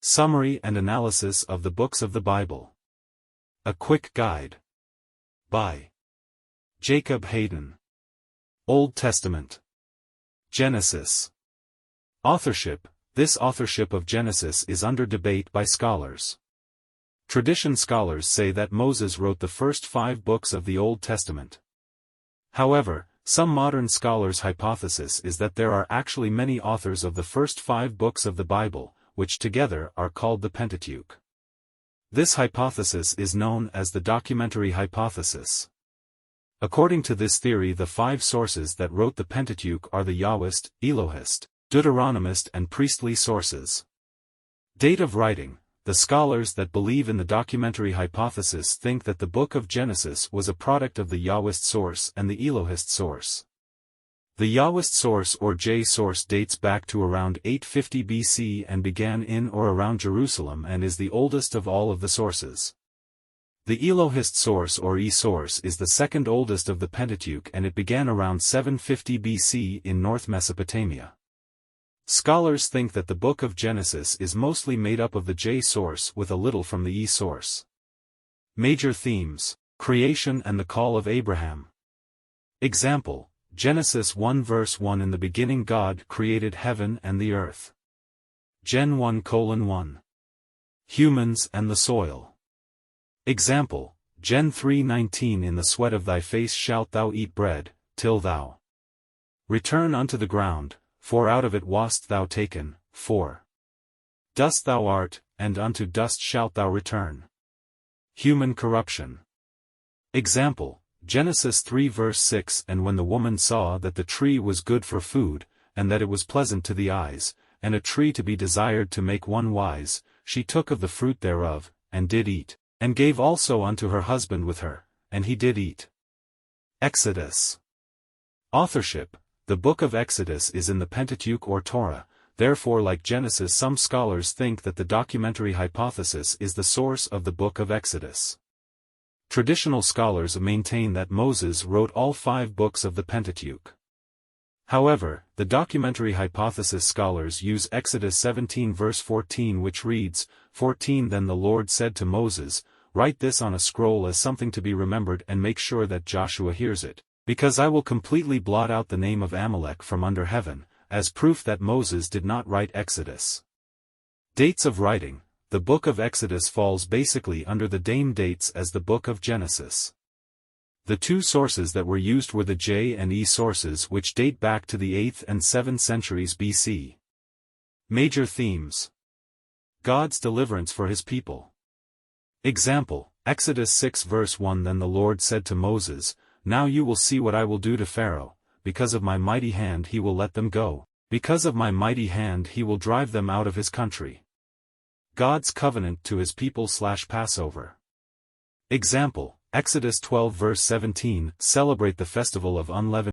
Summary and Analysis of the Books of the Bible. A Quick Guide. By Jacob Hayden. Old Testament. Genesis. Authorship. This authorship of Genesis is under debate by scholars. Tradition scholars say that Moses wrote the first 5 books of the Old Testament. However, some modern scholars' hypothesis is that there are actually many authors of the first 5 books of the Bible, which together are called the Pentateuch. This hypothesis is known as the documentary hypothesis. According to this theory, the 5 sources that wrote the Pentateuch are the Yahwist, Elohist, Deuteronomist and priestly sources. Date of writing. The scholars that believe in the documentary hypothesis think that the book of Genesis was a product of the Yahwist source and the Elohist source. The Yahwist source or J source dates back to around 850 BC and began in or around Jerusalem and is the oldest of all of the sources. The Elohist source or E source is the second oldest of the Pentateuch and it began around 750 BC in North Mesopotamia. Scholars think that the book of Genesis is mostly made up of the J source with a little from the E source. Major themes: creation and the call of Abraham. Example: Genesis 1 verse 1. In the beginning God created heaven and the earth. Gen 1:1. Humans and the soil. Example: Gen 3:19. In the sweat of thy face shalt thou eat bread, till thou return unto the ground, for out of it wast thou taken, for dust thou art, and unto dust shalt thou return. Human corruption. Example: Genesis 3 verse 6. And when the woman saw that the tree was good for food, and that it was pleasant to the eyes, and a tree to be desired to make one wise, she took of the fruit thereof, and did eat, and gave also unto her husband with her, and he did eat. Exodus. Authorship. The book of Exodus is in the Pentateuch or Torah, therefore like Genesis some scholars think that the documentary hypothesis is the source of the book of Exodus. Traditional scholars maintain that Moses wrote all 5 books of the Pentateuch. However, the documentary hypothesis scholars use Exodus 17 verse 14 which reads, 14 Then the Lord said to Moses, write this on a scroll as something to be remembered and make sure that Joshua hears it, because I will completely blot out the name of Amalek from under heaven, as proof that Moses did not write Exodus. Dates of writing. The book of Exodus falls basically under the same dates as the book of Genesis. The 2 sources that were used were the J and E sources which date back to the 8th and 7th centuries BC. Major themes: God's deliverance for his people. Example: Exodus 6 verse 1. Then the Lord said to Moses, now you will see what I will do to Pharaoh, because of my mighty hand he will let them go, because of my mighty hand he will drive them out of his country. God's covenant to his people / Passover. Example: Exodus 12 verse 17. Celebrate the festival of unleavened